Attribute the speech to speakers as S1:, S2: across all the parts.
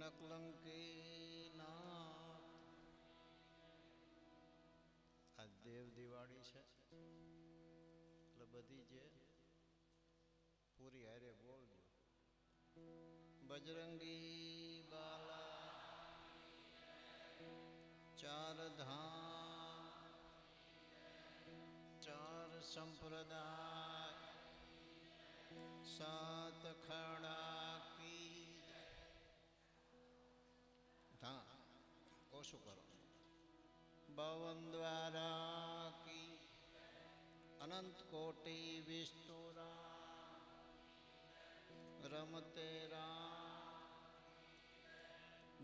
S1: નકલંકી ના આ દેવ દિવાળી છે એટલે બધી જે પૂરી હારે બોલજો. બજરંગી બાલા ચાર ધામ ચાર સંપ્રદાય સાત ખડા કી ધા ઓછું કરો. 52 દ્વારા કી અનંત કોટી વિષ્ણુરા રમતે રામ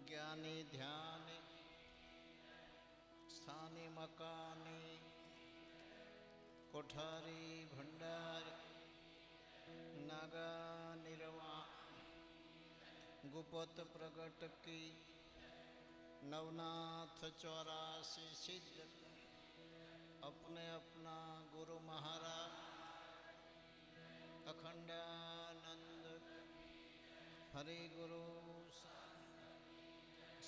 S1: જ્ઞાની ધ્યાને સ્થાની મકાની કોઠારી ભંડારી નાગા નિર્વા ગુપત પ્રગટ કી नवनाथ 84 सिद्ध अपने अपना गुरु महाराज अखंडानंद हरि गुरु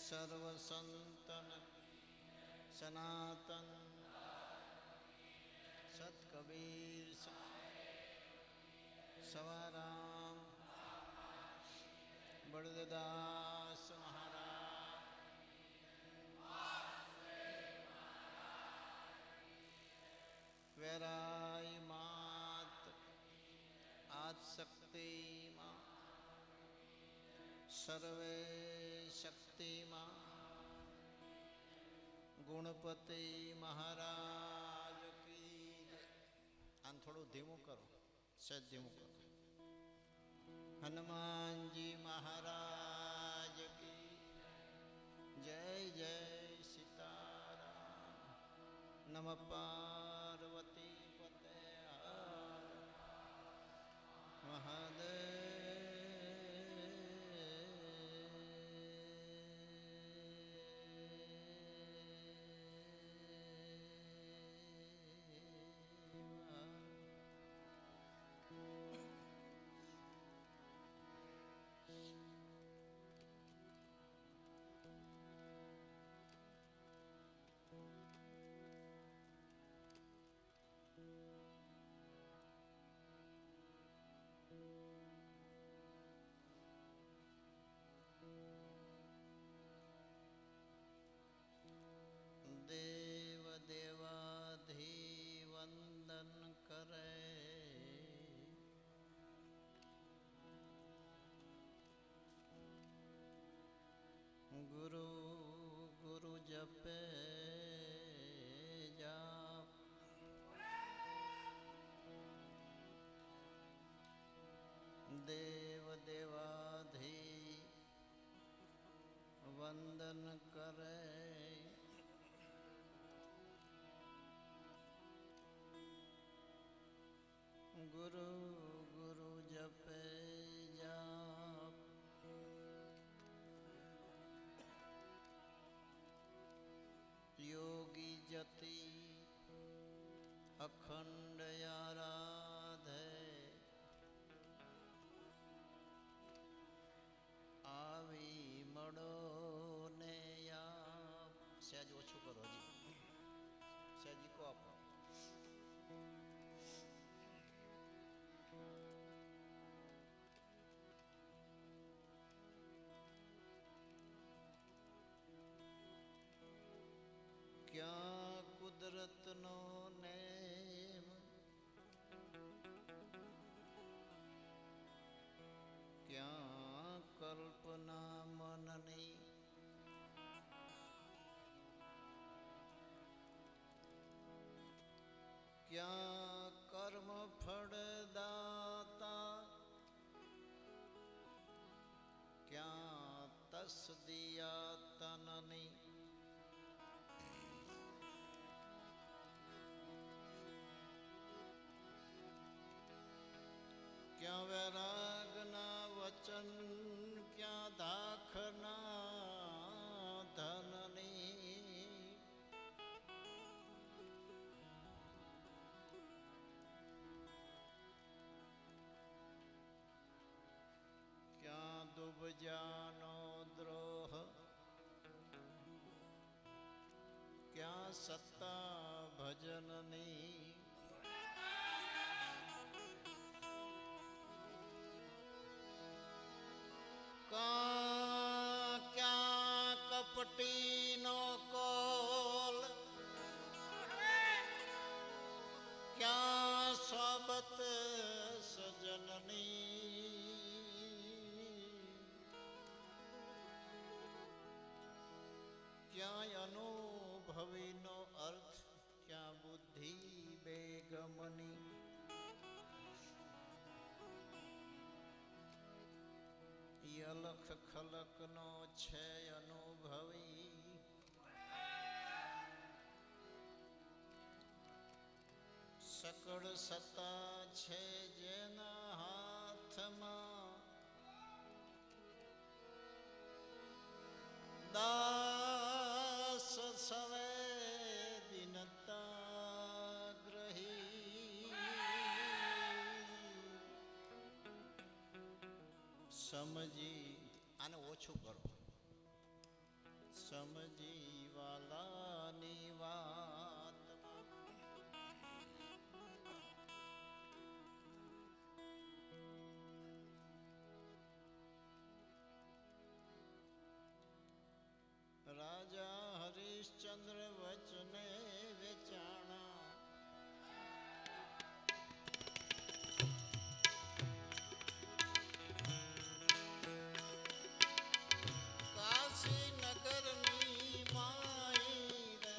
S1: सर्व संतन सनातन सत कबीर सवाराम बड़दास महाराज वेराई मात आज शक्ति माँ सर्वे शक्ति माँ गुणपति महाराज की. आन थोड़ू धीमू करो, सहज धीमू करो. हनुमान जी महाराज की जय जय सीताराम. नमः पार्वती पते महादेव. देव देवाधि वंदन करे गुरु गुरु जपे जाप. देव देवाधि वंदन करे गुरु गुरु जपे जाप. योगी जति अखंड आराधे आवी मड़ो ने आप. सहज ओछू करो जी, सहज को आपो. क्या कुदरत नो नेम क्या कल्पना मननी क्या कर्म फलदाता क्या तस दिया तननी. क्या वैरागना वचन क्या दाखना धननी. क्या दुब जानो द्रोह સત્તા ભજનની ક્યાં કપટીનો કોલ ક્યાં સોબત સજનની ક્યાંય અનુભવીનો અર્થ ક્યાં બુદ્ધિ બેગમની અલખ ખલકનો છે અનુભવી સકળ સત્તા છે જેના હાથમાં દાસ સવે દિનતા ગ્રહી સમજી આને ઓછું કરો સમજી વાલાની વાત રાજા હરિશ્ચંદ્ર વચને વેચાણા કાશી નગરની માઈ રે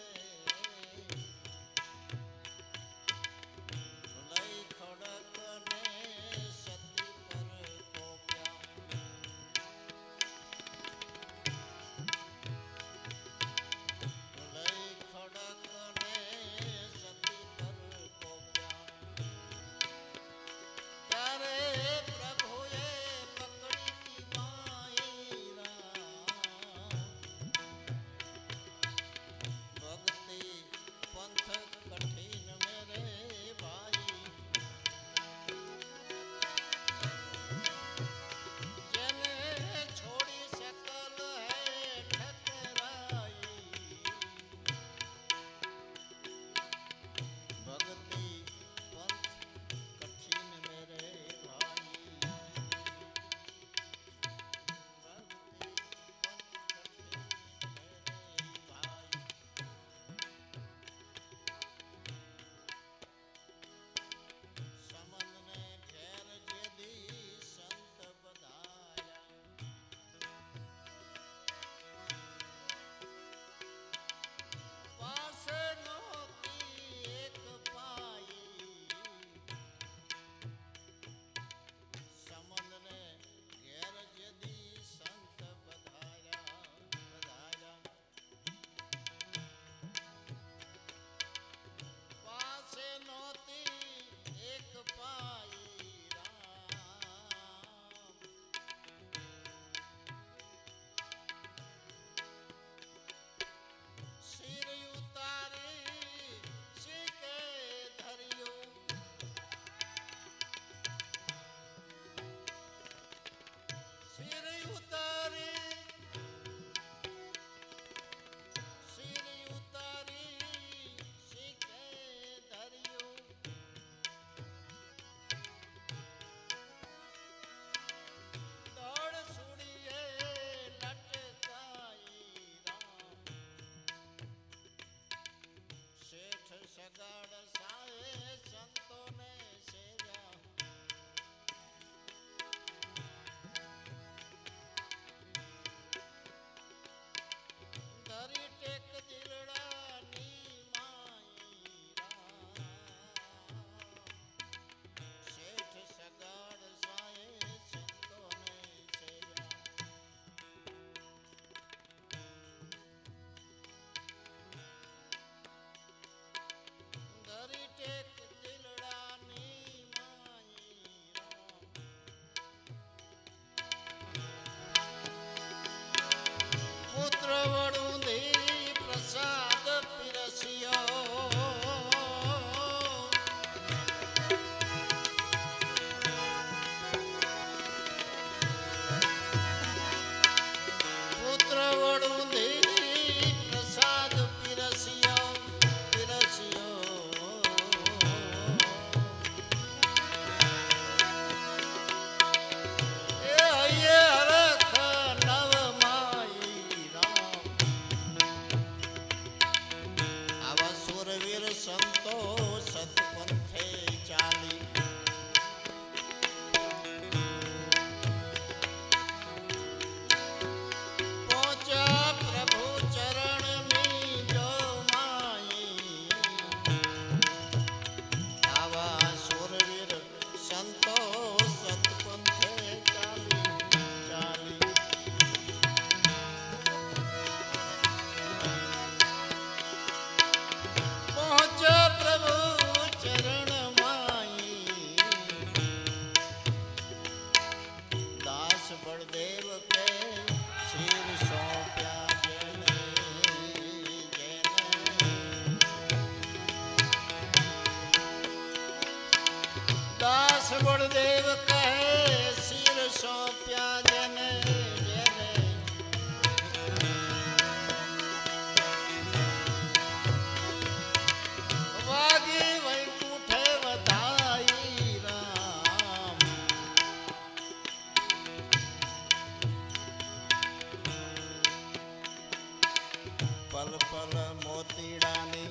S1: પલ પલ મોતીડાની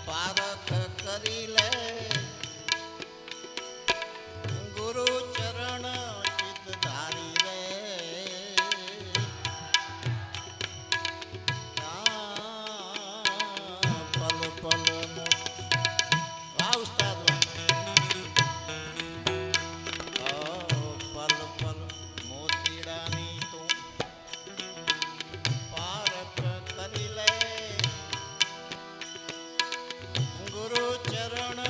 S1: પારખ કરી લે ગુરુ ચરણ ચિત ધારી રે પલ પલ વાહ ઉસ્તાદ પલ પલ મોતીડાની તું પારખ કરી લે ગુરુ ચરણ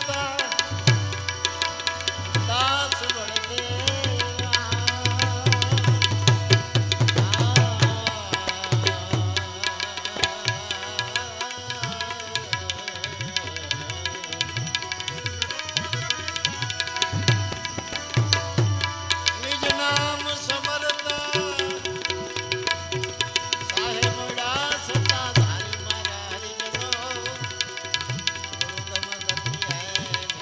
S1: સમરતા દાસ બળદેવા નિજ નામ સમરતા સાહેબ સતા ધારી મારા હરિજનો ગુરુગમ ગતિ હૈ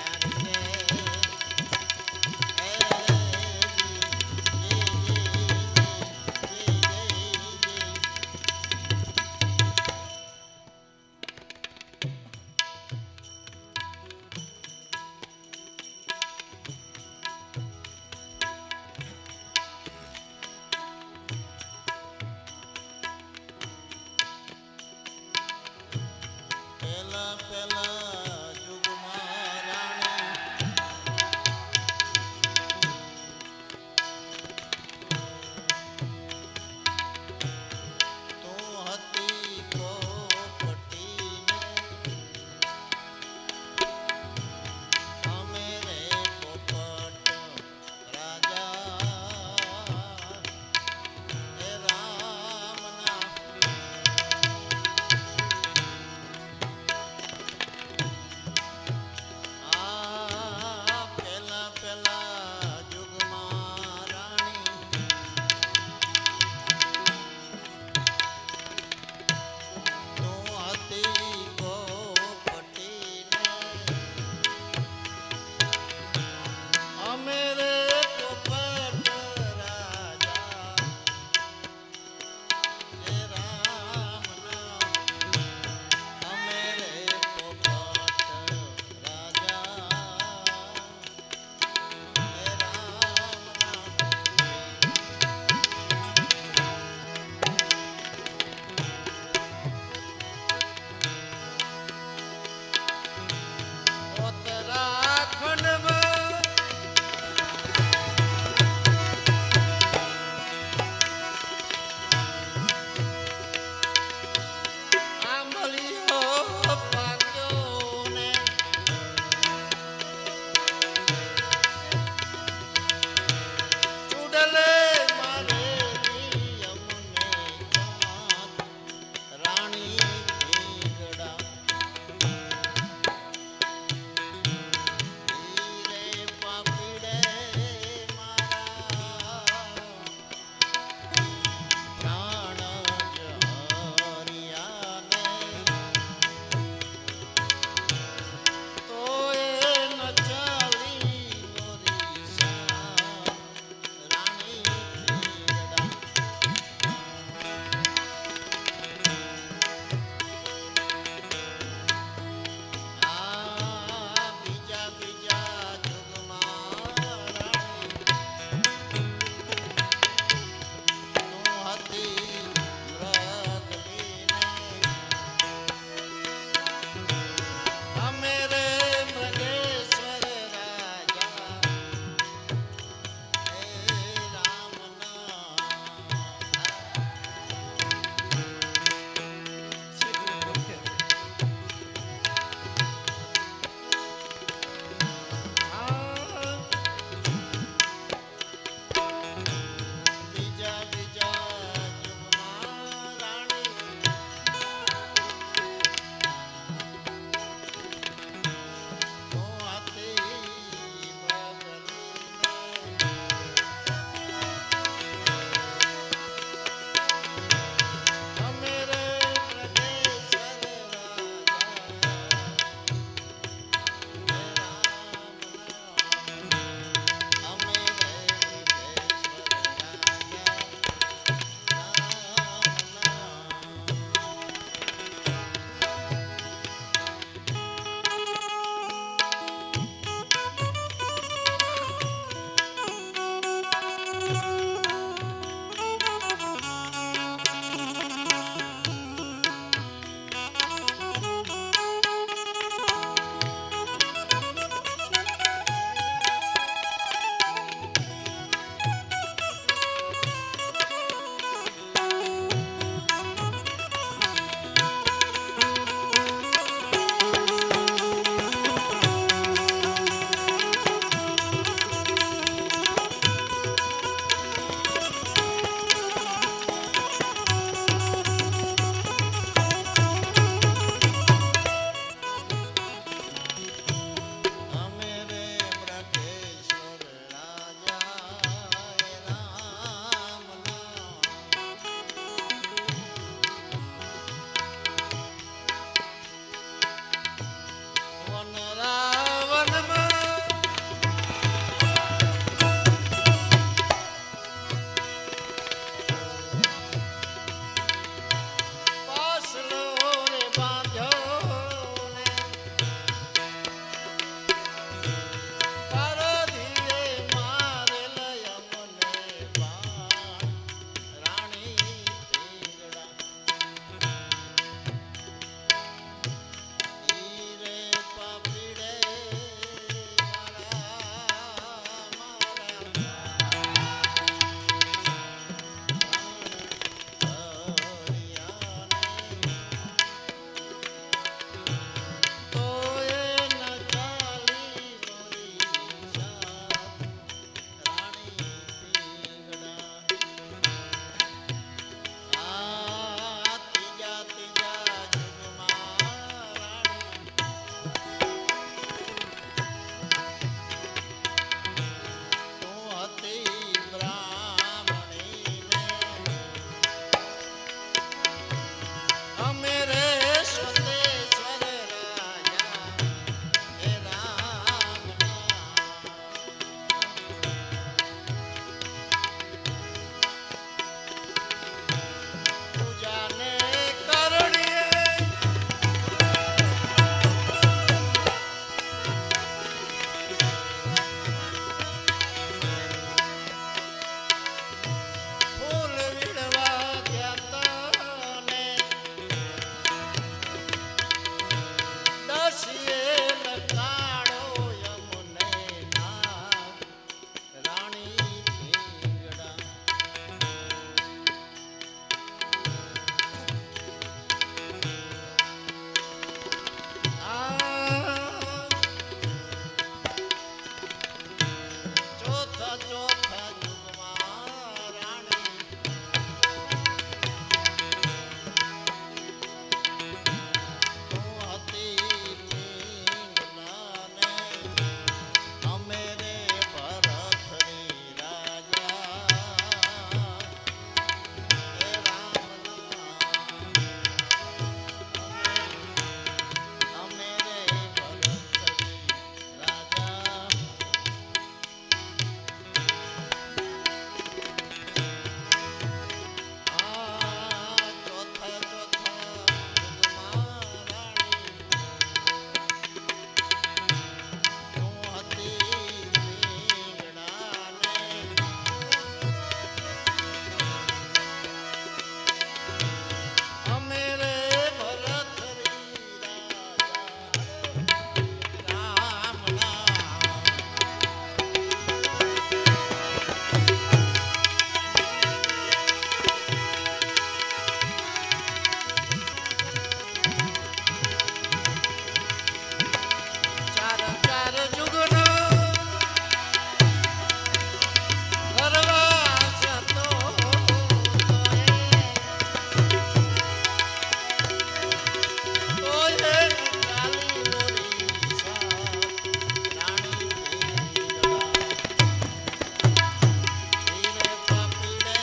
S1: અમે રે ભરતરી રાજા હે રામના અમે રે ભરતરી રાજા ચોથા ચોથા યુગમાં રાણી તું હતી વીણાને અમે રે ભરતરી રાજા રામના ચાર ચાર જુગનો ગરવાસ હતો તોય ચાલી મોરી સાથ રાણી વીર પાપીડે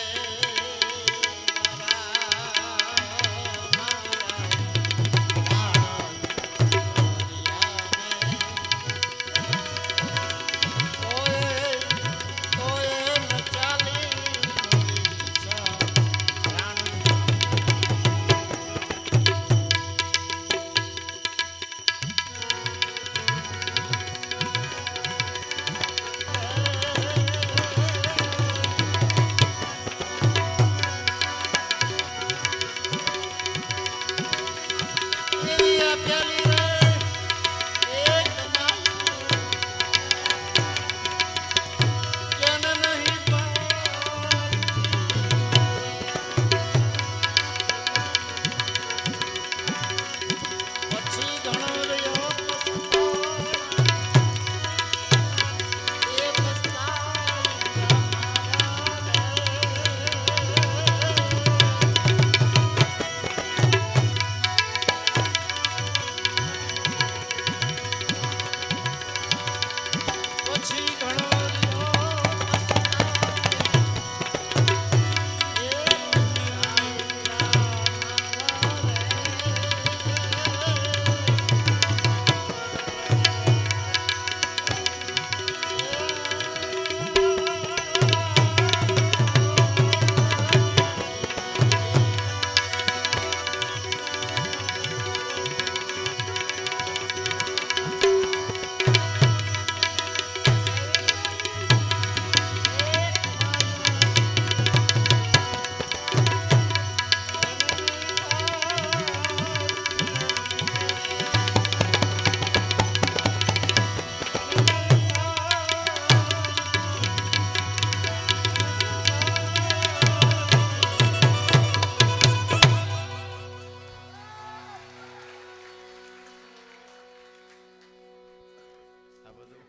S1: આ બધું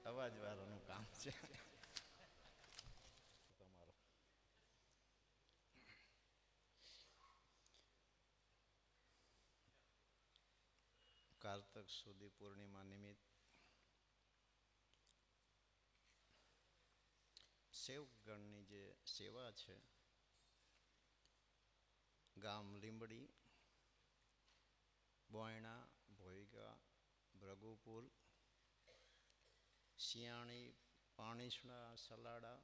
S1: અવાજ વાળાનું કામ છે તમારો કારતક સુધી પૂર્ણિમા નિમિત્ત સેવકગણની જે સેવા છે ગામ લીંબડી બોયણા ભોયગા ભ્રગુપુર શિયાણી પાણીસણા સલાડા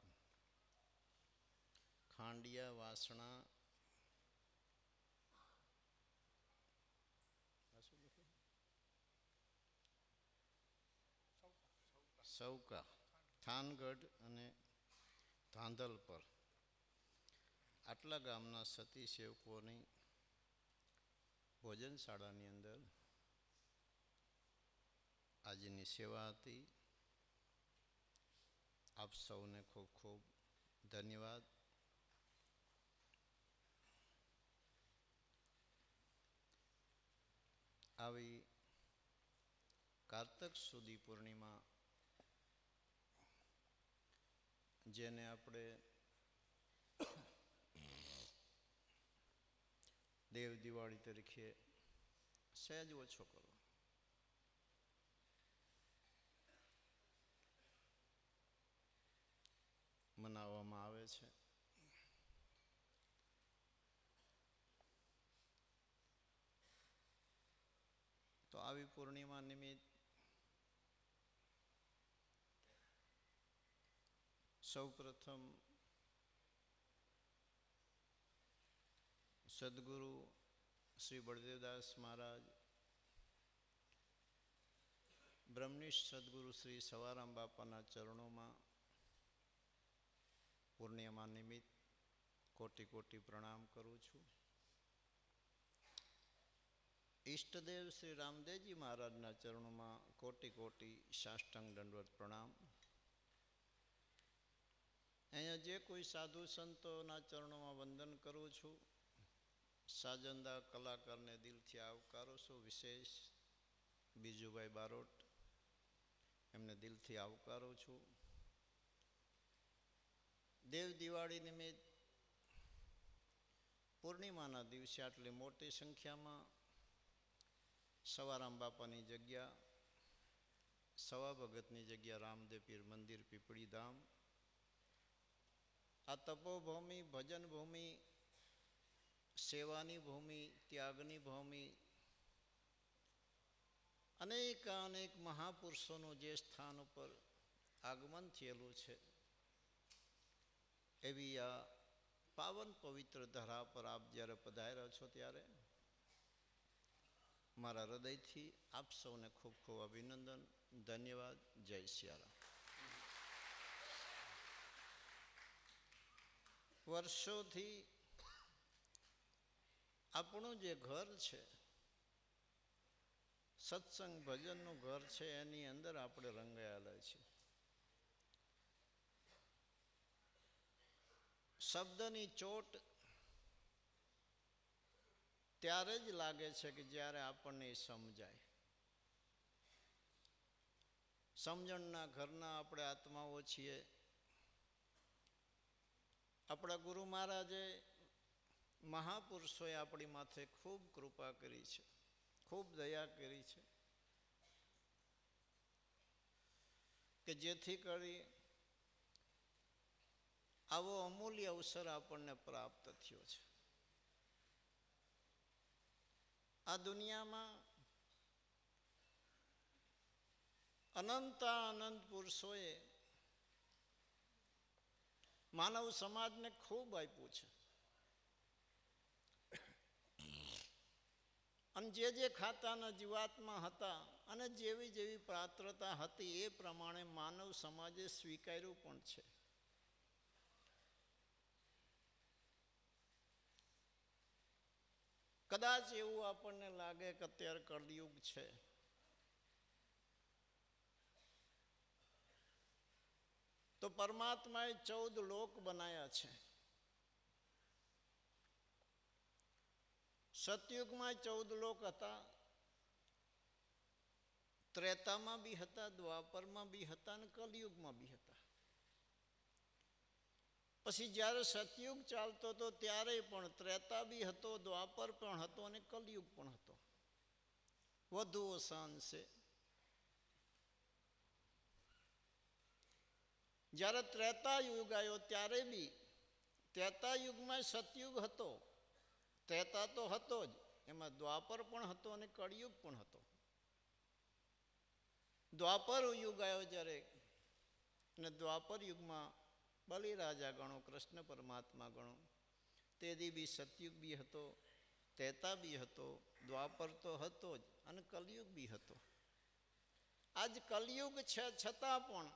S1: ખાંડિયા વાસણા સૌકા થાનગઢ અને ધાંધલ પર આટલા ગામના સતી સેવકોની ભોજનશાળાની અંદર આજની સેવા હતી. આપ સૌને ખૂબ ખૂબ ધન્યવાદ. આવી કારતક સુદી પૂર્ણિમા જેને આપણે દેવ દિવાળી તરીકે સહેજ ઓછો કરો. મનાવવામાં આવે છે. તો આવી પૂર્ણિમા નિમિત્ત સૌપ્રથમ સદગુરુ શ્રી બળદેવદાસ મહારાજ, બ્રહ્મનિષ્ઠ સદગુરુ શ્રી સવારામ બાપાના ચરણોમાં પૂર્ણિમા નિમિત્ત કોટી કોટી પ્રણામ કરું છું. ઈષ્ટદેવ શ્રી રામદેવજી મહારાજના ચરણોમાં કોટી કોટી સાષ્ટાંગ દંડવત પ્રણામ. અહીંયા જે કોઈ સાધુ સંતોના ચરણોમાં વંદન કરું છું. સાજંદા કલાકારને દિલથી આવકારો છું. વિશેષ બીજુભાઈ બારોટ, એમને દિલથી આવકારું છું. દેવ દિવાળી નિમિત્ત પૂર્ણિમાના દિવસે આટલી મોટી સંખ્યામાં સવારામ બાપાની જગ્યા, સવા ભગતની જગ્યા રામદેવ પીર મંદિર પીપળી ધામ, આ તપોભૂમિ, ભજન ભૂમિ, સેવાની ભૂમિ, ત્યાગની ભૂમિ, અનેક અનેક મહાપુરુષોનું જે સ્થાન ઉપર આગમન થયેલું છે, એવી આ પાવન પવિત્ર ધરા પર આપ જ્યારે પધાર્યા છો ત્યારે મારા હૃદયથી આપ સૌને ખૂબ ખૂબ અભિનંદન, ધન્યવાદ. જય સિયારામ. વર્ષોથી આપણું જે ઘર છે, સત્સંગ ભજનનું ઘર છે, એની અંદર આપણે રંગાયેલા છીએ. શબ્દની ચોટ ત્યારે જ લાગે છે કે જ્યારે આપણને સમજાય. સમજણના ઘરના આપણે આત્માઓ છીએ. આપણા ગુરુ મહારાજે, મહાપુરુષોએ આપણી માથે ખૂબ કૃપા કરી છે, ખૂબ દયા કરી છે, કે જેથી કરી આવો અમૂલ્ય અવસર આપણને પ્રાપ્ત થયો છે. આ દુનિયામાં અનંત અનંત પુરુષોએ માનવ સમાજને ખૂબ આપ્યું છે. અને જે ખાતાના જીવાત્મા હતા અને જેવી જેવી પાત્રતા હતી એ પ્રમાણે માનવ સમાજે સ્વીકાર્યું પણ છે. કદાચ એવું આપણને લાગે કે અત્યારે કળિયુગ છે, તો પરમાત્માએ 14 લોક બનાવ્યા છે. સતયુગમાં 14 લોક હતા, ત્રેતામાં બી હતા, દ્વાપરમાં બી હતા અને કલયુગમાં બી હતા. પછી જ્યારે સતયુગ ચાલતો હતો ત્યારે પણ ત્રેતા બી હતો, દ્વાપર પણ હતો અને કલયુગ પણ હતો. વધુ ઓછાંશે જ્યારે ત્રેતા યુગ આવ્યો ત્યારે બી ત્રેતા યુગમાં સતયુગ હતો, ત્રેતા તો હતો જ, એમાં દ્વાપર પણ હતો અને કળિયુગ પણ હતો. દ્વાપર યુગ આવ્યો જ્યારે, અને દ્વાપર યુગમાં બલિરાજા ગણો, કૃષ્ણ પરમાત્મા ગણો, તેથી બી સતયુગ બી હતો, ત્રેતા બી હતો, દ્વાપર તો હતો જ અને કલયુગ બી હતો. આજ કલયુગ છે છતાં પણ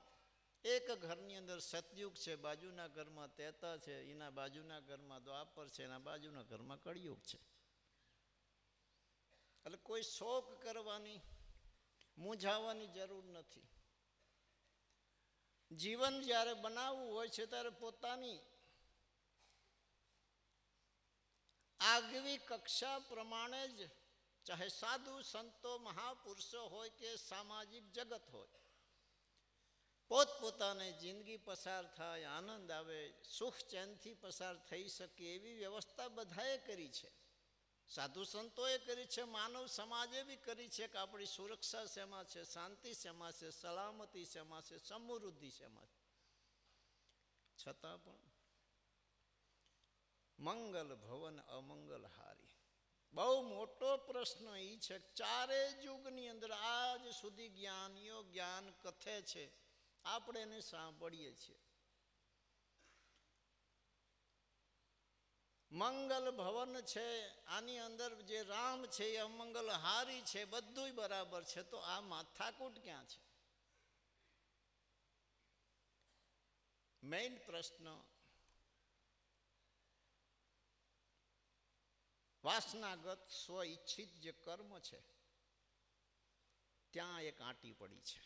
S1: એક ઘરની અંદર સતયુગ છે, બાજુના ઘરમાં ત્રેતા છે, એના બાજુના ઘરમાં દ્વાપર છે, એના બાજુના ઘરમાં કળિયુગ છે. એટલે કોઈ શોક કરવાની, મૂંઝાવાની જરૂર નથી. જીવન જ્યારે બનાવવું હોય છે ત્યારે પોતાની આગવી કક્ષા પ્રમાણે જ, ચાહે સાધુ સંતો મહાપુરુષો હોય કે સામાજિક જગત હોય, પોતપોતાની જિંદગી પસાર થાય, આનંદ આવે, સુખ ચેનથી પસાર થઈ શકે એવી વ્યવસ્થા બધાએ કરી છે. સાધુ સંતોએ કરી છે, માનવ સમાજે બી કરી છે કે આપણી સુરક્ષા શેમાં છે, શાંતિ શેમાં છે, સલામતી શેમાં છે, સમૃદ્ધિ શેમાં છે. છતાં પણ મંગલ ભવન અમંગલ હારી. બહુ મોટો પ્રશ્ન એ છે, ચારે યુગની અંદર આજ સુધી જ્ઞાનીઓ જ્ઞાન કથે છે, આપણે એને સાંભળીએ છીએ. મંગલ ભવન છે, આની અંદર જે રામ છે એ અમંગલ હારી છે, બધું બરાબર છે, તો આ માથાકૂટ ક્યાં છે? મેઇન પ્રશ્ન વાસનાગત સ્વ ઈચ્છિત જે કર્મ છે ત્યાં એક આંટી પડી છે.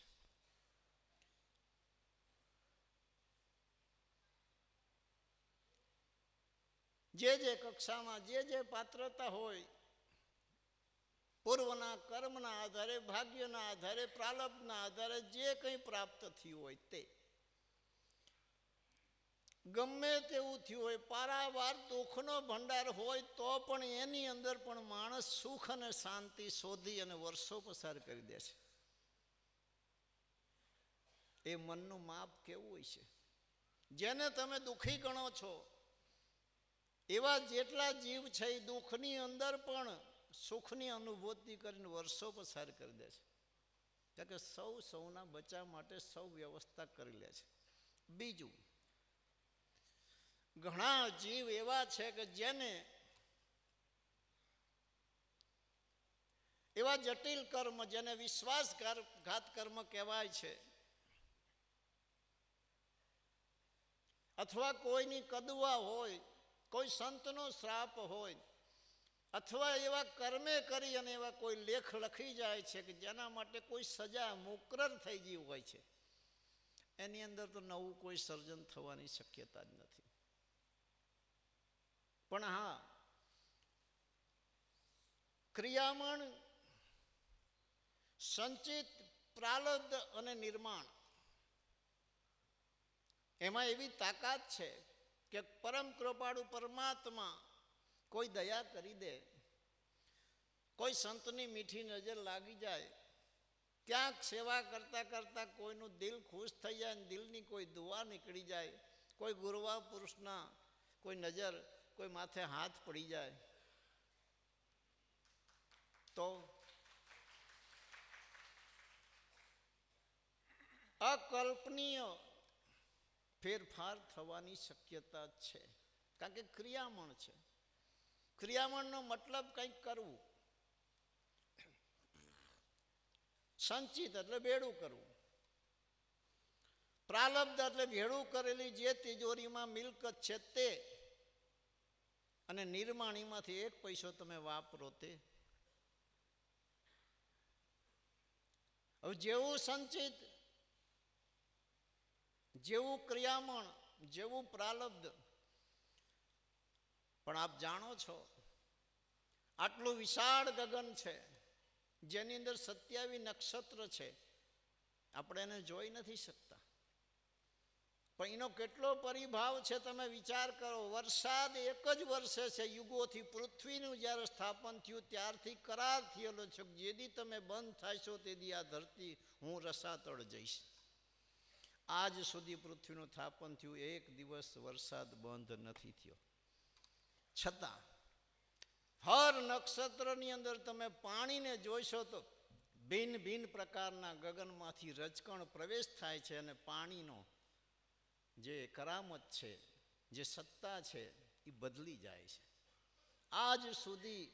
S1: જે કક્ષામાં જે પાત્રતા હોય, પૂર્વના કર્મના આધારે, ભાગ્યના આધારે, પ્રારબ્ધના આધારે જે કંઈ પ્રાપ્ત થયું હોય તે ગમે તેવું થયું હોય, પારાવાર દુઃખનો ભંડાર હોય તો પણ એની અંદર પણ માણસ સુખ અને શાંતિ શોધી અને વર્ષો પસાર કરી દે છે. એ મનનું માપ કેવું હોય છે? જેને તમે દુઃખી ગણો છો એવા જેટલા જીવ છે એ દુઃખની અંદર પણ સુખની અનુભૂતિ કરીને વર્ષો પસાર કરી દે છે. કારણ કે સૌના બચાવ માટે સૌ વ્યવસ્થા કરી લે છે. બીજું, ઘણા જીવ એવા છે કે જેને એવા જટિલ કર્મ, જેને વિશ્વાસઘાત કર્મ કહેવાય છે, અથવા કોઈની કદવા હોય, કોઈ સંતનો શ્રાપ હોય, અથવા એવા કર્મે કરી અને એવા કોઈ લેખ લખી જાય છે કે જેના માટે કોઈ સજા મુકરર થઈ ગઈ હોય છે, એની અંદર તો નવું કોઈ સર્જન થવાની શક્યતા જ નથી. પણ હા, ક્રિયામણ, સંચિત, પ્રારબ્ધ અને નિર્માણ, એમાં એવી તાકાત છે કે પરમ કૃપાળુ પરમાત્મા કોઈ દયા કરી દે, કોઈ સંતની મીઠી નજર લાગી જાય, ક્યાંક સેવા કરતા કરતા કોઈનું દિલ ખુશ થઈ જાય, દિલની કોઈ દુઆ નીકળી જાય, કોઈ ગુરવા પુરુષના કોઈ નજર, કોઈ માથે હાથ પડી જાય, તો અકલ્પનીય ફેરફાર થવાની શક્યતા છે. કારણ કે ક્રિયામણ છે. ક્રિયામણનો મતલબ કંઈક કરવું. સંચિત એટલે ભેડું કરવું, પ્રારબ્ધ એટલે ભેડું કરેલી જે તિજોરીમાં મિલકત છે તે, અને નિર્માણીમાંથી એક પૈસો તમે વાપરો તે. હવે જેવું સંચિત, જેવું ક્રિયામણ, જેવું પ્રારબ્ધ, પણ આપ જાણો છો આટલું વિશાળ ગગન છે જેની અંદર 27 નક્ષત્ર છે, આપણે એને જોઈ નથી શકતા, પણ એનો કેટલો પરિભાવ છે તમે વિચાર કરો. વરસાદ એક જ વર્ષે છે, યુગોથી પૃથ્વીનું જ્યારે સ્થાપન થયું ત્યારથી કરાર થયેલો છે, જેથી તમે બંધ થાશો તેથી આ ધરતી હું રસાતળ જઈશ. આજ સુધી પૃથ્વીનું સ્થાપન થયું, એક દિવસ વરસાદ બંધ નથી થયો. છતાં હર નક્ષત્રની અંદર તમે પાણીને જોઈશો તો ભિન્ન ભિન્ન પ્રકારના ગગનમાંથી રજકણ પ્રવેશ થાય છે, અને પાણીનો જે કરામત છે, જે સત્તા છે, એ બદલી જાય છે. આજ સુધી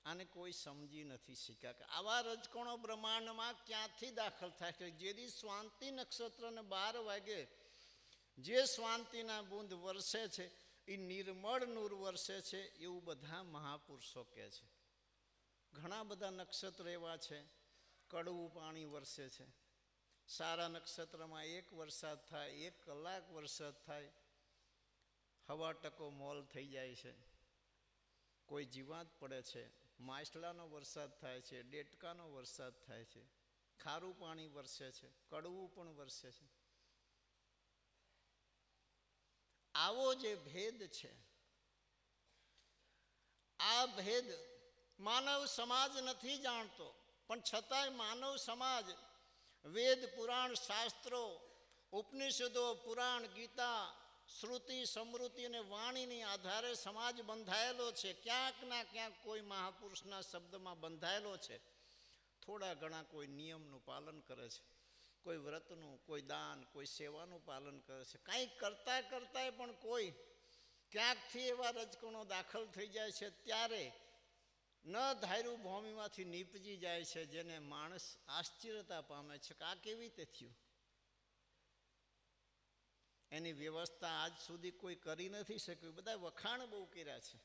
S1: આને કોઈ સમજી નથી શક્યા કે આવા રજકણો બ્રહ્માંડમાં ક્યાંથી દાખલ થાય છે. જેથી સ્વાંતિ નક્ષત્રને 12 વાગે જે સ્વાંતિના બૂંદ વરસે છે એ નિર્મળ નૂર વરસે છે, એવું બધા મહાપુરુષો કહે છે. ઘણા બધા નક્ષત્ર એવા છે કડવું પાણી વરસે છે. સારા નક્ષત્રમાં 1 વરસાદ થાય, 1 કલાક વરસાદ થાય, 1/2 મોલ થઈ જાય છે, કોઈ જીવાત પડે છે, માછલાનો વરસાદ થાય છે, ડેટકાનો વરસાદ થાય છે, ખારું પાણી વરસે છે, કડવું પણ વરસે છે. આવો જે ભેદ છે, આ ભેદ માનવ સમાજ નથી જાણતો, પણ છતાંય માનવ સમાજ વેદ, પુરાણ, શાસ્ત્રો, ઉપનિષદો, પુરાણ, ગીતા, શ્રુતિ સમૃદ્ધિ અને વાણીની આધારે સમાજ બંધાયેલો છે. ક્યાંક ના ક્યાંક કોઈ મહાપુરુષના શબ્દમાં બંધાયેલો છે. થોડા ઘણા કોઈ નિયમનું પાલન કરે છે, કોઈ વ્રતનું, કોઈ દાન, કોઈ સેવાનું પાલન કરે છે. કાંઈક કરતાં કરતાંય પણ કોઈ ક્યાંકથી એવા રજકણો દાખલ થઈ જાય છે ત્યારે ન ધાર્યું ભૂમિમાંથી નીપજી જાય છે, જેને માણસ આશ્ચર્યતા પામે છે કે આ કેવી રીતે થયું. એની વ્યવસ્થા આજ સુધી કોઈ કરી નથી શક્યું. બધા વખાણ બહુ કર્યા છે.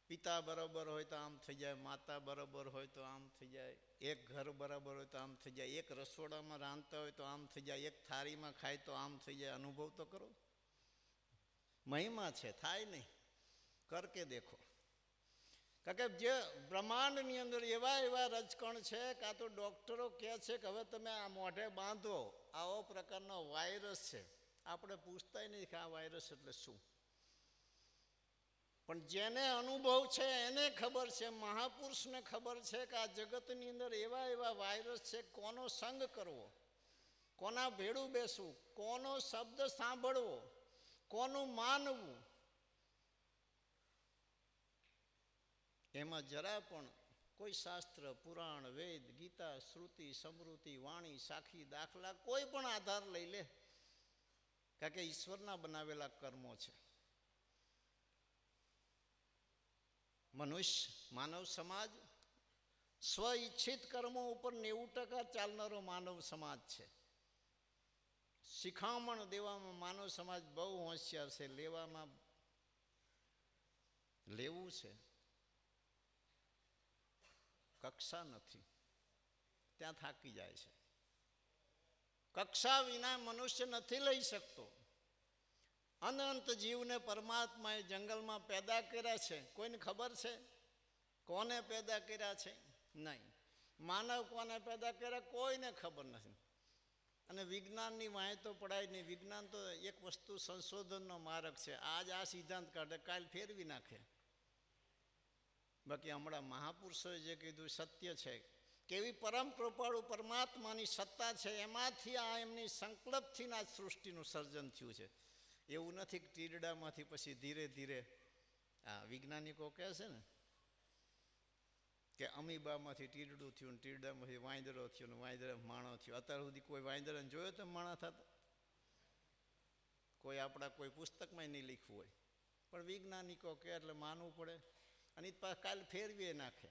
S1: પિતા બરાબર હોય તો આમ થઈ જાય, માતા બરાબર હોય તો આમ થઈ જાય, એક ઘર બરાબર હોય તો આમ થઈ જાય, એક રસોડામાં રાંધતા હોય તો આમ થઈ જાય, એક થાળીમાં ખાય તો આમ થઈ જાય. અનુભવ તો કરો. મહિમા છે, થાય નહીં. કરકે દેખો. કારણ કે જે બ્રહ્માંડની અંદર એવા એવા રજકણ છે કે આ તો ડૉક્ટરો કહે છે કે હવે તમે આ મોઢે બાંધો, આવો પ્રકારનો વાયરસ છે. આપણે પૂછતાય નહીં કે આ વાયરસ એટલે શું. પણ જેને અનુભવ છે એને ખબર છે, મહાપુરુષને ખબર છે કે આ જગતની અંદર એવા એવા વાયરસ છે. કોનો સંગ કરવો, કોના ભેળું બેસવું, કોનો શબ્દ સાંભળવો, કોનું માનવું, એમાં જરા પણ કોઈ શાસ્ત્ર, પુરાણ, વેદ, ગીતા, શ્રુતિ, સમૃદ્ધિ, વાણી, સાખી, દાખલા કોઈ પણ આધાર લઈ લે, કારણ કે ઈશ્વરના બનાવેલા કર્મો છે. મનુષ્ય, માનવ સમાજ સ્વ ઈચ્છિત કર્મો ઉપર 90% ચાલનારો માનવ સમાજ છે. શિખામણ દેવામાં માનવ સમાજ બહુ હોશિયાર છે. લેવામાં લેવું છે, કક્ષા નથી, ત્યાં થાકી જાય છે. કક્ષા વિના મનુષ્ય નથી લઈ શકતો. અનંત જીવને પરમાત્માએ જંગલમાં પેદા કર્યા છે. કોઈને ખબર છે કોને પેદા કર્યા છે? નહીં. માનવ કોને પેદા કર્યા કોઈને ખબર નથી. અને વિજ્ઞાનની વાંહે પડાય નહીં. વિજ્ઞાન તો એક વસ્તુ સંશોધનનો માર્ગ છે. આજ આ સિદ્ધાંત કાઢે, કાલ ફેરવી નાખે. બાકી હમણાં મહાપુરુષોએ જે કીધું સત્ય છે. કેવી પરમ કૃપાળુ પરમાત્માની સત્તા છે, એમાંથી આ એમની સંકલ્પથી આ સૃષ્ટિનું સર્જન થયું છે. એવું નથી કે તીરડામાંથી પછી ધીરે ધીરે આ વૈજ્ઞાનિકો કહે છે ને કે અમીબામાંથી તીરડું થયું ને તીરડામાંથી વાંદરો થયો ને વાંદરા માણો થયો. અત્યાર સુધી કોઈ વાંદરાને જોયો તો માણા થતા? કોઈ આપણા કોઈ પુસ્તકમાં નહીં લખ્યું હોય, પણ વૈજ્ઞાનિકો કહે એટલે માનવું પડે. અને કાલ ફેરવી નાખે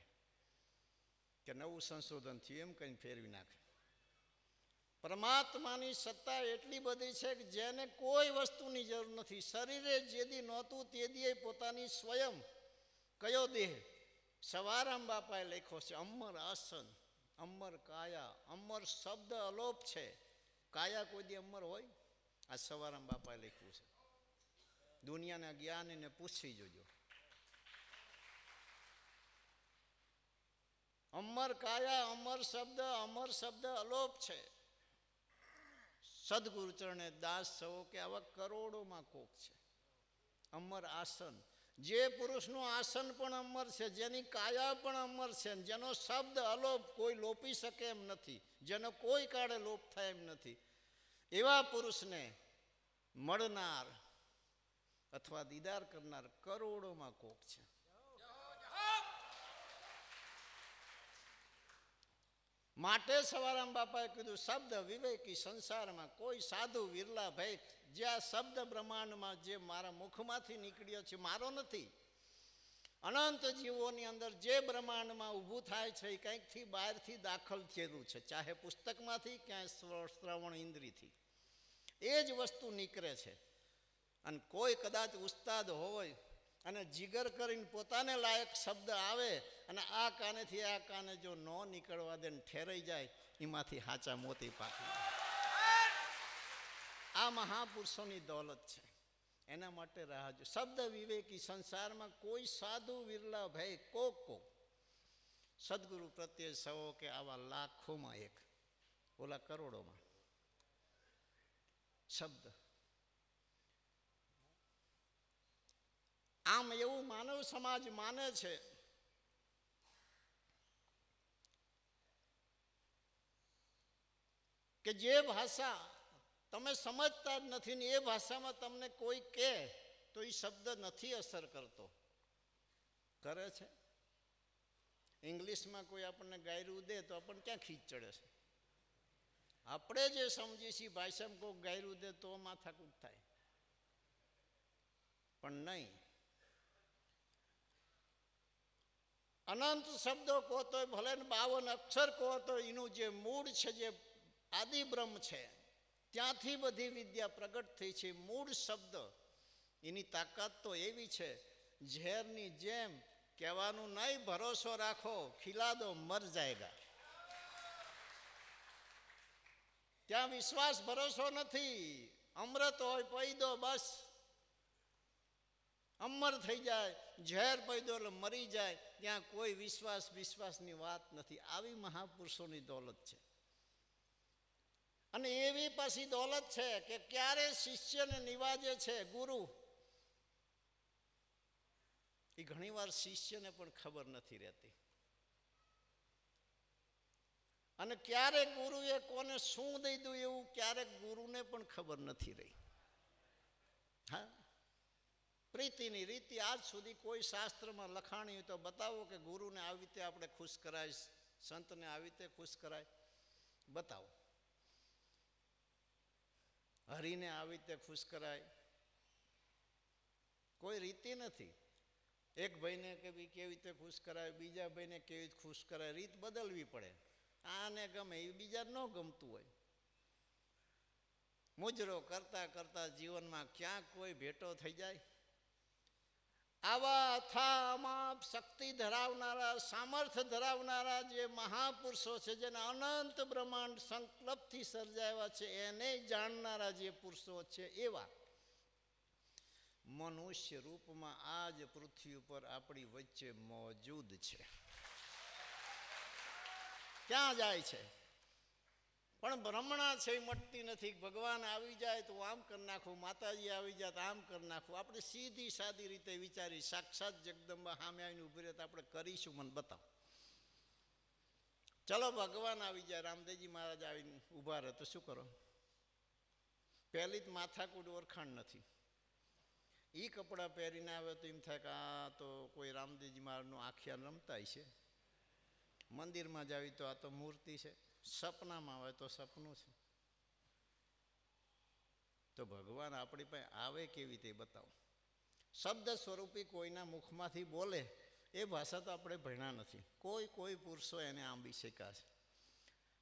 S1: કે નવું સંશોધન થયું એમ કંઈ ફેરવી નાખે. પરમાત્માની સત્તા એટલી બધી છે કે જેને કોઈ વસ્તુની જરૂર નથી. શરીરે જેદી નહોતું તેદી પોતાની સ્વયં કયો દેહ? સવારામ બાપાએ લખ્યો છે અમર આસન, અમર કાયા. અમર શબ્દ અલોપ છે. કાયા કોઈ દી અમર હોય? આ સવારામ બાપાએ લખ્યું છે. દુનિયાના જ્ઞાનીને પૂછી જોજો. અમર કાયા, અમર શબ્દ અલોપ છે. સદગુરુ ચરણે દાસ સવો કે આવા કરોડોમાં કોક છે. અમર આસન, જે પુરુષનું આસન પણ અમર છે, જેની કાયા પણ અમર છે, જેનો શબ્દ અલોપ કોઈ લોપી શકે એમ નથી, જેનો કોઈ કાળે લોપ થાય એમ નથી, એવા પુરુષને મળનાર અથવા દીદાર કરનાર કરોડોમાં કોક છે. માટે સવારામ બાપાએ કીધું શબ્દ વિવેકી સંસારમાં કોઈ સાધુ વિરલા ભય. જે આ શબ્દ બ્રહ્માંડમાં જે મારા મુખમાંથી નીકળ્યો છે મારો નથી. અનંત જીવોની અંદર જે બ્રહ્માંડમાં ઊભું થાય છે એ કંઈકથી બહારથી દાખલ થયેલું છે, ચાહે પુસ્તકમાંથી ક્યાંય શ્રવણ ઇન્દ્રિયથી. એ જ વસ્તુ નીકળે છે. અને કોઈ કદાચ ઉસ્તાદ હોય અને જીગર કરીને પોતાને લાયક શબ્દ આવે અને આ કાનેથી આ કાને જો ન નીકળવા દે ઠેરાઈ જાય, એમાંથી હાચા મોતી પાકી. આ મહાપુરુષોની દોલત છે. એના માટે રાહજો. શબ્દ વિવેકી સંસારમાં કોઈ સાધુ વિરલા ભય કોક સદગુરુ પ્રત્યે સવો કે આવા લાખોમાં એક, ઓલા કરોડોમાં. શબ્દ આમ એવું માનવ સમાજ માને છે કે જે ભાષા તમે સમજતા જ નથી ને એ ભાષામાં તમને કોઈ કહે તો એ શબ્દ નથી અસર કરતો. કરે છે? ઇંગ્લિશમાં કોઈ આપણને ગાયરું દે તો આપણને ક્યાં ખીચ ચડે છે? આપણે જે સમજીએ છીએ ભાષામાં કોઈ ગાયરું દે તો માથાકૂટ થાય, પણ નહીં. અનંત શબ્દો કહો તો ભલે ને 52 અક્ષર કહો તો એનું જે મૂળ છે, જે આદિબ્રહ્મ છે, ત્યાંથી બધી વિદ્યા પ્રગટ થઈ છે. મૂળ શબ્દ એની તાકાત તો એવી છે, ઝેરની જેમ કહેવાનું નહીં, ભરોસો રાખો, ખીલા દો મર જાયગા. ત્યાં વિશ્વાસ ભરોસો નથી. અમૃત હોય પી દો બસ અમર થઈ જાય, ઝેર પી દો એટલે મરી જાય. ત્યાં કોઈ વિશ્વાસની વાત નથી. આવી મહાપુરુષોની દોલત છે. અને એવી પાછી દોલત છે કે ક્યારે શિષ્યને નિવાજે છે ગુરુ, એ ઘણીવાર શિષ્યને પણ ખબર નથી રહેતી. અને ક્યારેક ગુરુએ કોને શું દઈ દઉં એવું ક્યારેક ગુરુને પણ ખબર નથી રહી. હા, પ્રીતિની રીતિ આજ સુધી કોઈ શાસ્ત્રમાં લખાણી હોય તો બતાવો કે ગુરુને આવી રીતે આપણે ખુશ કરાય, સંતને આવી રીતે ખુશ કરાય, બતાવો. હરિને આવી રીતે ખુશ કરાય, કોઈ રીતિ નથી. એક ભાઈને કેવી રીતે ખુશ કરાય, બીજા ભાઈને કેવી રીતે ખુશ કરાય, રીત બદલવી પડે. આને ગમે એ બીજા ન ગમતું હોય. મુજરો કરતા કરતા જીવનમાં ક્યાં કોઈ ભેટો થઈ જાય. આવા અથામાં શક્તિ ધરાવનારા, સામર્થ્ય ધરાવનારા જે મહાપુરુષો છે, જેના અનંત બ્રહ્માંડ સંકલ્પથી સર્જાયા છે, એને જાણનારા જે પુરુષો છે, એવા મનુષ્ય રૂપમાં આજ પૃથ્વી ઉપર આપણી વચ્ચે મોજૂદ છે. ક્યાં જાય છે? પણ ભ્રમણા છે એ મટતી નથી. ભગવાન આવી જાય તો આમ કરી નાખું, માતાજી આવી જાય તો આમ કરી નાખું. આપણે સીધી સાદી રીતે વિચારી, સાક્ષાત જગદંબા સામે આવીને ઉભી રહે તો આપણે કરીશું, મને બતાવો. ચલો ભગવાન આવી જાય, રામદેવજી મહારાજ આવીને ઊભા રહે તો શું કરો? પહેલી જ માથાકૂટ ઓળખાણ નથી. એ કપડાં પહેરીને આવે તો એમ થાય કે આ તો કોઈ રામદેવજી મહારાજનું આખ્યાન રમતા છે. મંદિરમાં જાવી તો આ તો મૂર્તિ છે. સપનામાં આવે તો સપનું છે. તો ભગવાન આપણી પાસે આવે કેવી રીતે બતાવો. શબ્દ સ્વરૂપી કોઈના મુખમાંથી બોલે એ ભાષા તો આપણે ભણ્યા નથી. કોઈ પુરુષો એને આંબી શક્યા છે.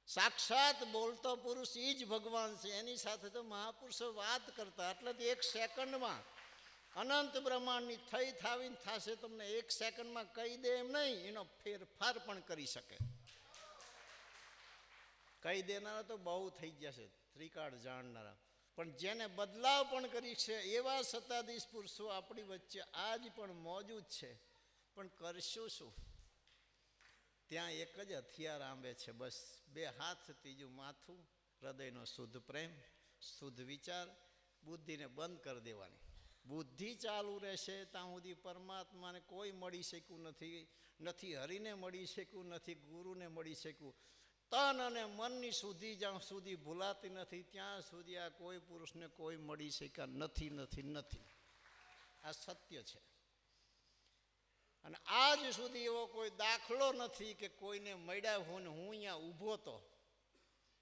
S1: સાક્ષાત બોલતો પુરુષ એ જ ભગવાન છે. એની સાથે તો મહાપુરુષો વાત કરતા. એટલે એક સેકન્ડમાં અનંત બ્રહ્માંડની થઈ થાવીને થશે. તમને એક સેકન્ડમાં કહી દે એમ નહીં, એનો ફેરફાર પણ કરી શકે. કહી દેનારા તો બહુ થઈ ગયા છે, ત્રિકાળ જાણનારા. પણ જેને બદલાવ પણ કરી છે એવા સત્તાધીશ પુરુષો આપણી વચ્ચે આજ પણ મોજૂદ છે. પણ કરશું શું? ત્યાં એક જ હથિયાર આંબે છે, બસ 2 હાથ, ત્રીજું માથું, હૃદયનો શુદ્ધ પ્રેમ, શુદ્ધ વિચાર. બુદ્ધિને બંધ કરી દેવાની. બુદ્ધિ ચાલુ રહેશે ત્યાં સુધી પરમાત્માને કોઈ મળી શક્યું નથી હરિને મળી શક્યું નથી, ગુરુને મળી શક્યું. તન અને મનની સુધી જ્યાં સુધી ભૂલાતી નથી ત્યાં સુધી આ કોઈ પુરુષને કોઈ મળી શક્યા નથી. આ સત્ય છે. અને આજ સુધી એવો કોઈ દાખલો નથી કે કોઈને મળ્યા હોય ને હું અહીંયા ઊભો તો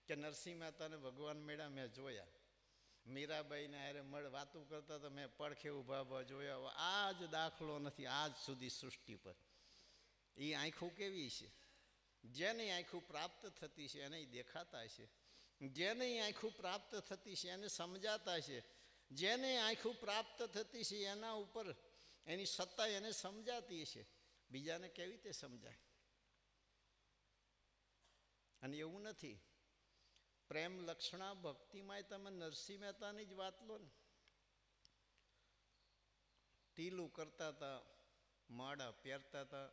S1: કે નરસિંહ મહેતાને ભગવાન મળ્યા મેં જોયા, મીરાબાઈને અરે વાતું કરતા તો મેં પડખે ઊભા જોયા. આ જ દાખલો નથી આજ સુધી સૃષ્ટિ પર. એ આંખો કેવી છે? જેની આંખો પ્રાપ્ત થતી છે એને દેખાતા છે, જેની આંખો પ્રાપ્ત થતી છે એને સમજાતા છે, જેને આંખો પ્રાપ્ત થતી છે એના ઉપર એની સત્તા એને સમજાતી છે. બીજાને કેવી રીતે સમજાય? અને એવું નથી. પ્રેમ લક્ષણા ભક્તિમાં તમે નરસિંહ મહેતાની જ વાત લો ને. ટીલું કરતા હતા, માળા પહેરતા હતા,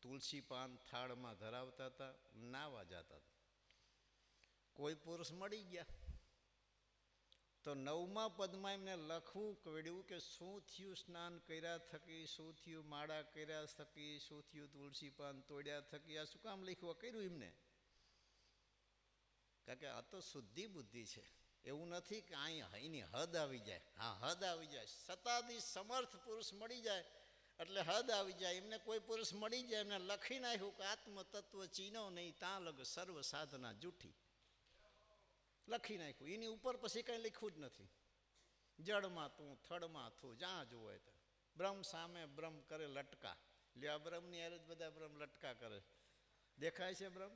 S1: તુલસી પાન થાળમાં ધરાવતા હતા, નાવા જતા હતા. કોઈ પુરુષ મળી ગયા તો 9મા પદમાં એમને લખવું પડ્યું કે શું થયું સ્નાન કર્યા થકી, શું થયું માળા કર્યા થકી, શું થયું તુલસી પાન તોડ્યા થકી. આ શું કામ લખ્યું? કર્યું એમને કારણ કે આ તો શુદ્ધિ બુદ્ધિ છે. એવું નથી કે અહીંની હદ આવી જાય. હા, હદ આવી જાય. સતાધી સમર્થ પુરુષ મળી જાય એટલે હદ આવી જાય. એમને કોઈ પુરુષ મળી જાય, એમને લખી નાખ્યું કે આત્મતત્વ ચીનો નહીં ત્યાં લગ સર્વ સાધના જૂઠી. લખી નાખ્યું. એની ઉપર પછી કંઈ લખ્યું જ નથી. જળમાં તું, થડમાં તું, જ્યાં જોવે તો બ્રહ્મ સામે બ્રહ્મ કરે લટકા. લ્યો, આ બ્રહ્મની યારે જ બધા બ્રહ્મ લટકા કરે. દેખાય છે બ્રહ્મ?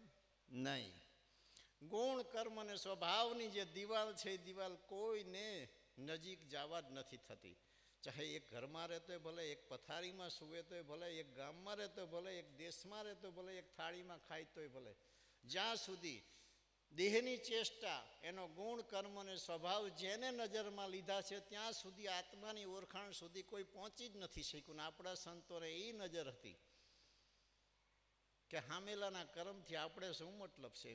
S1: નહીં. ગુણ કર્મ અને સ્વભાવની જે દિવાલ છે એ દિવાલ કોઈને નજીક જવા જ નથી થતી. ચાહે એક ઘરમાં રહેતો ભલે, એક પથારીમાં સૂવે તોય ભલે, એક ગામમાં રહેતો ભલે, એક દેશમાં રહેતો ભલે, એક થાળીમાં ખાય તોય ભલે, જ્યાં સુધી દેહની ચેષ્ટા એનો ગુણ કર્મ અને સ્વભાવ જેને નજરમાં લીધા છે ત્યાં સુધી આત્માની ઓળખાણ સુધી કોઈ પહોંચી જ નથી શક્યું. આપણા સંતોને એ નજર હતી કે હામેલાના કર્મથી આપણે શું મતલબ છે.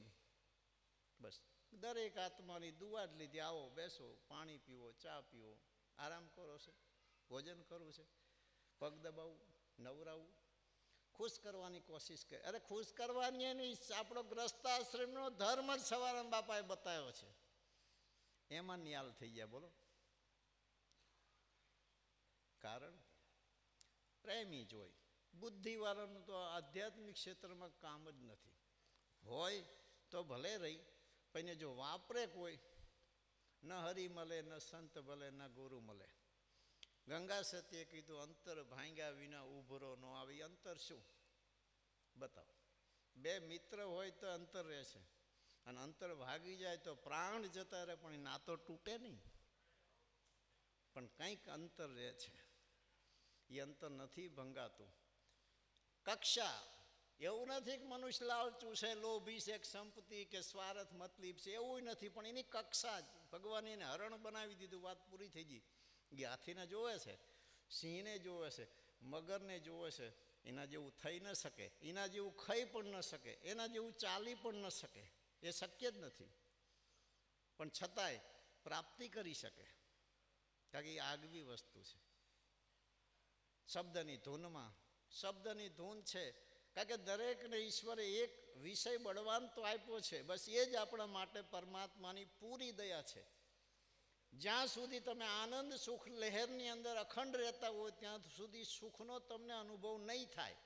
S1: બસ દરેક આત્માની દુઆ જ લીધી. આવો, બેસો, પાણી પીવો, ચા પીવો, આરામ કરો છે, ભોજન કરવું છે, પગ દબાવવું, નવરાવવું, ખુશ કરવાની કોશિશ કરે. અરે ખુશ કરવાની નહીં, આપણો ગ્રસ્તાશ્રમનો ધર્મ જ સવારામ બાપાએ બતાવ્યો છે. એમાં નિયાલ થઈ ગયા. બોલો, કારણ પ્રેમી જોઈ. બુદ્ધિવાળાનું તો આધ્યાત્મિક ક્ષેત્રમાં કામ જ નથી. હોય તો ભલે રહી, પણ જો વાપરે કોઈ, ન હરિ મળે, ન સંત મળે, ન ગુરુ મળે. ગંગા સતીએ કીધું અંતર ભાંગ્યા વિના ઉભરો ન આવે. અંતર શું? બતાવો. બે મિત્ર હોય તો અંતર રહે છે, અને અંતર ભાગી જાય તો પ્રાણ જતા રહે પણ નાતો તૂટે નહીં. પણ કંઈક અંતર રહે છે. એ અંતર નથી ભંગાતું. કક્ષા એવું નથી કે મનુષ્ય લાલચું છે, લોભી છે, સંપત્તિ કે સ્વાર્થ મતલબ છે, એવું નથી. પણ એની કક્ષા જ ભગવાને એને હરણ બનાવી દીધું. વાત પૂરી થઈ ગઈ. એ હાથીને જોવે છે, સિંહને જોવે છે, મગરને જોવે છે. એના જેવું થઈ ન શકે, એના જેવું ખાઈ પણ ન શકે, એના જેવું ચાલી પણ ન શકે. એ શક્ય જ નથી. પણ છતાંય પ્રાપ્તિ કરી શકે, કારણ કે એ આગવી વસ્તુ છે. શબ્દની ધૂનમાં, શબ્દની ધૂન છે. કારણ કે દરેકને ઈશ્વરે એક વિષય બળવાન તો આપ્યો છે. બસ એ જ આપણા માટે પરમાત્માની પૂરી દયા છે. જ્યાં સુધી તમે આનંદ સુખ લહેરની અંદર અખંડ રહેતા હોય ત્યાં સુધી સુખનો તમને અનુભવ નહીં થાય.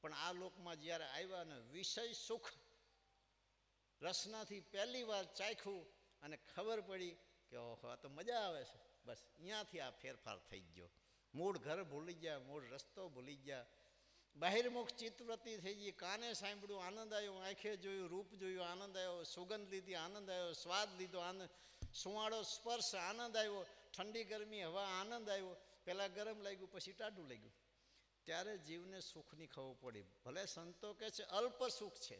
S1: પણ આ લોકમાં જ્યારે આવ્યા ને વિષય સુખ રસનાથી પહેલી વાર ચાખ્યું અને ખબર પડી કે ઓહો, આ તો મજા આવે છે. બસ અહીંયાથી આ ફેરફાર થઈ ગયો. મૂળ ઘર ભૂલી ગયા, મૂળ રસ્તો ભૂલી ગયા, બહિર્મુખ ચિત્તવૃત્તિ થઈ ગઈ. કાને સાંભળ્યું, આનંદ આવ્યો, આંખે જોયું, રૂપ જોયું, આનંદ આવ્યો, સુગંધ લીધી, આનંદ આવ્યો, સ્વાદ લીધો, આનંદ, સુવાળો સ્પર્શ, આનંદ આવ્યો, ઠંડી ગરમી હવા, આનંદ આવ્યો. પહેલાં ગરમ લાગ્યું, પછી ટાઢું લાગ્યું. ત્યારે જીવને સુખની ખબર પડી. ભલે સંતો કહે છે અલ્પ સુખ છે,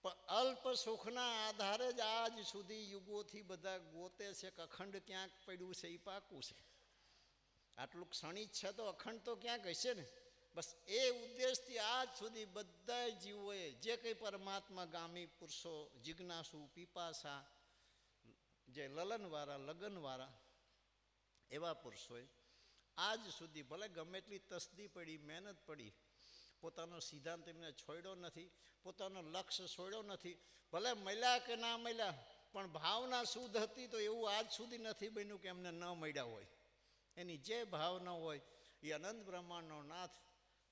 S1: પણ અલ્પ સુખના આધારે જ આજ સુધી યુગોથી બધા ગોતે છે કે અખંડ ક્યાંક પડ્યું છે, એ પાકું છે. આટલું ક્ષણિક છે તો અખંડ તો ક્યાંક હશે ને. બસ એ ઉદ્દેશથી આજ સુધી બધા જીવોએ જે કંઈ પરમાત્મા ગામી પુરુષો, જિજ્ઞાસુ, પીપાસા, જે લલનવાળા, લગનવાળા એવા પુરુષોએ આજ સુધી ભલે ગમે એટલી તસ્દી પડી, મહેનત પડી, પોતાનો સિદ્ધાંત એમને છોડ્યો નથી, પોતાનો લક્ષ્ય છોડ્યો નથી. ભલે મળ્યા કે ના મળ્યા, પણ ભાવના શુદ્ધ હતી તો એવું આજ સુધી નથી બન્યું કે એમને ન મળ્યા હોય. એની જે ભાવના હોય એ અનંત બ્રહ્માંડનો નાથ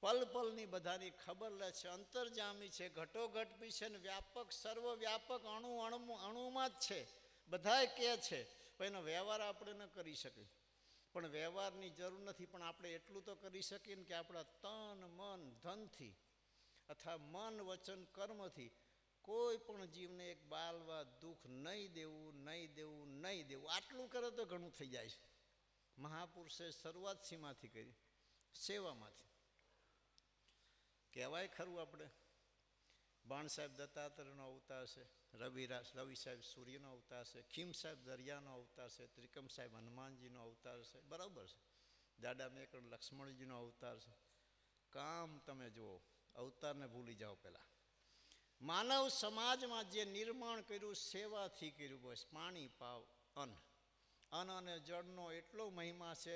S1: પલ પલની બધાની ખબર લે છે, અંતર્જામી છે, ઘટોઘટ બી છે ને વ્યાપક, સર્વવ્યાપક, અણુમાં જ છે. બધાય કહે છે, પણ એનો વ્યવહાર આપણે ન કરી શકીએ. પણ વ્યવહારની જરૂર નથી, પણ આપણે એટલું તો કરી શકીએ ને કે આપણા તન મન ધનથી અથવા મન વચન કર્મથી કોઈ પણ જીવને એક બાલવા દુઃખ નહીં દેવું, નહીં દેવું, નહીં દેવું. આટલું કરે તો ઘણું થઈ જાય છે. મહાપુરુષે શરૂઆત શીમાંથી કરી? સેવામાંથી. કહેવાય ખરું આપણે બાણ સાહેબ દત્તાત્રેયનો અવતાર છે, રવિ સાહેબ સૂર્યનો અવતાર છે, ખીમ સાહેબ દરિયાનો અવતાર છે, ત્રિકમ સાહેબ હનુમાનજીનો અવતાર છે. બરાબર છે. દાદા મેકણ લક્ષ્મણજીનો અવતાર છે. કામ તમે જુઓ, અવતારને ભૂલી જાઓ. પહેલાં માનવ સમાજમાં જે નિર્માણ કર્યું સેવાથી કર્યું. બસ પાણી પાવ, અન્ન અને જળનો એટલો મહિમા છે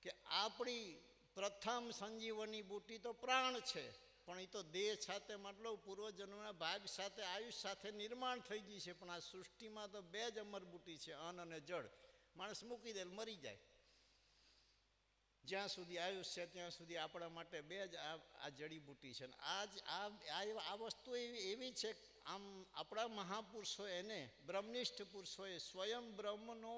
S1: કે આપણી પ્રથમ સંજીવની બુટી તો પ્રાણ છે. પણ એ તો દેહ સાથે મતલબ પૂર્વજન્મના ભાગ સાથે આયુષ સાથે નિર્માણ થઈ ગઈ છે. પણ આ સૃષ્ટિમાં તો બે જ અમરબુટી છે, અન્ન અને જળ. માણસ મૂકી દે મરી જાય. જ્યાં સુધી આયુષ છે ત્યાં સુધી આપણા માટે બે જ આ જડીબુટી છે. આ વસ્તુ એવી છે, આમ આપણા મહાપુરુષો એને બ્રહ્મનિષ્ઠ પુરુષોએ સ્વયં બ્રહ્મનો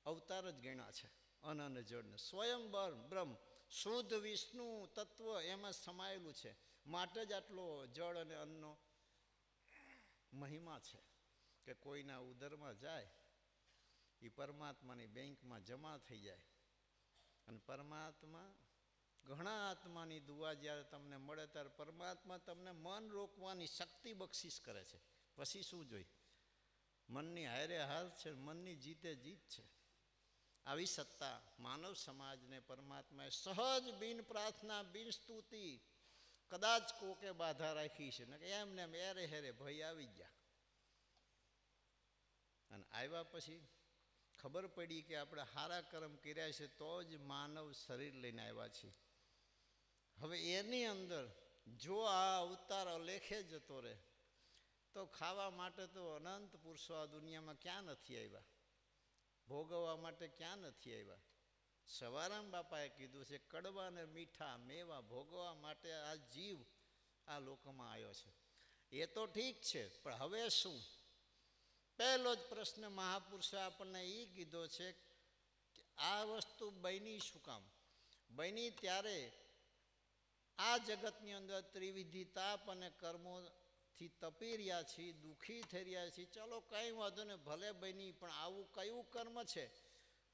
S1: અવતાર જ ગણ્યા છે. અન્ન અને જળને સ્વયં બ્રહ્મ શુદ્ધ વિષ્ણુ તત્વ એમાં સમાયેલું છે. માટે જ આટલો જળ અને અન્નનો મહિમા છે કે કોઈના ઉદરમાં જાય એ પરમાત્માની બેંકમાં જમા થઈ જાય. અને પરમાત્મા ઘણા આત્માની દુઆ જ્યારે તમને મળે ત્યારે પરમાત્મા તમને મન રોકવાની શક્તિ બક્ષિસ કરે છે. પછી શું જોઈ? મનની હારે હાર છે, મનની જીતે જીત છે. આવી સત્તા માનવ સમાજને પરમાત્માએ સહજ બિન પ્રાર્થના બિન સ્તુતિ કદાચ કોકે બાધા રાખી છે ને એમને એમ એરે હેરે ભય આવી ગયા. અને આવ્યા પછી ખબર પડી કે આપણે સારા કર્મ કર્યા છે તો જ માનવ શરીર લઈને આવ્યા છીએ. હવે એની અંદર જો આ અવતાર અલેખે જતો રહે તો ખાવા માટે તો અનંત પુરુષો આ દુનિયામાં ક્યાં નથી આવ્યા, ભોગવવા માટે ક્યાં નથી આવ્યા. સવારામ બાપાએ કીધું છે કડવા ને મીઠા મેવા ભોગવવા માટે આ જીવ આ લોકમાં આવ્યો છે. એ તો ઠીક છે, પણ હવે શું? પહેલો જ પ્રશ્ન મહાપુરુષે આપણને એ કીધો છે કે આ વસ્તુ બની શું કામ? બની ત્યારે આ જગતની અંદર ત્રિવિધિ તાપ અને કર્મોથી તપી રહ્યા છીએ, દુઃખી થઈ રહ્યા છીએ. ચાલો કંઈ વાંધો ને, ભલે બની, પણ આવું કયું કર્મ છે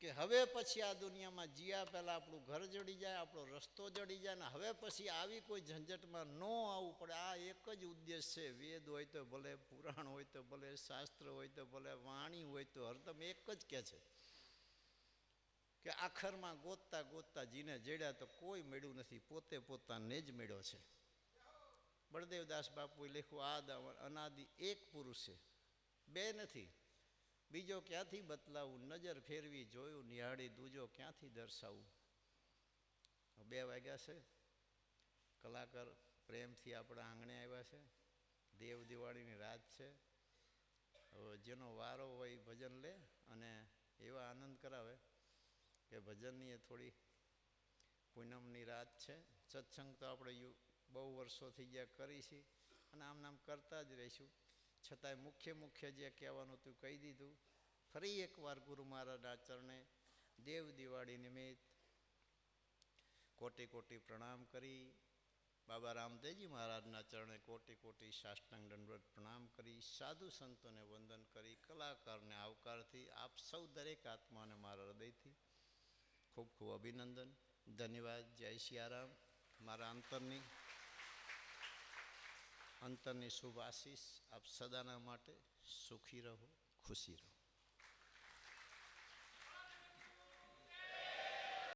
S1: કે હવે પછી આ દુનિયામાં જીયા પહેલાં આપણું ઘર જડી જાય, આપણો રસ્તો જડી જાય, ને હવે પછી આવી કોઈ ઝંઝટમાં ન આવવું પડે. આ એક જ ઉદ્દેશ છે. વેદ હોય તો ભલે, પુરાણ હોય તો ભલે, શાસ્ત્ર હોય તો ભલે, વાણી હોય તો હરદમ એક જ કહે છે કે આખરમાં ગોતતા ગોતતા જીને જડ્યા તો કોઈ મેળ્યું નથી, પોતે પોતાને જ મેળ્યો છે. બળદેવદાસ બાપુએ લખ્યું આ અનાદિ એક પુરુષ છે, બે નથી. બીજો ક્યાંથી બતલાવું, નજર ફેરવી જોયું નિહાળી, દૂજો ક્યાંથી દર્શાવું. 2 વાગ્યા છે. કલાકાર પ્રેમથી આપણા આંગણે આવ્યા છે. દેવ દિવાળીની રાત છે. જેનો વારો હોય ભજન લે અને એવા આનંદ કરાવે કે ભજનની એ થોડી પૂનમની રાત છે. સત્સંગ તો આપણે બહુ વર્ષો થઈ ગયા કરીશી અને આમ કરતા જ રહીશું. છતાંય મુખ્ય જે કહેવાનું હતું કહી દીધું. ફરી એકવાર ગુરુ મહારાજના ચરણે દેવ દિવાળી નિમિત્ત કોટી કોટી પ્રણામ કરી, બાબા રામદેવજી મહારાજના ચરણે કોટી કોટી સાષ્ટાંગ દંડવત પ્રણામ કરી, સાધુ સંતોને વંદન કરી, કલાકારને આવકારથી આપ સૌ દરેક આત્માને મારા હૃદયથી ખૂબ ખૂબ અભિનંદન, ધન્યવાદ. જય સિયારામ. મારા અંતરની શુભ આશીષ આપ સદાના માટે સુખી રહો, ખુશી રહો.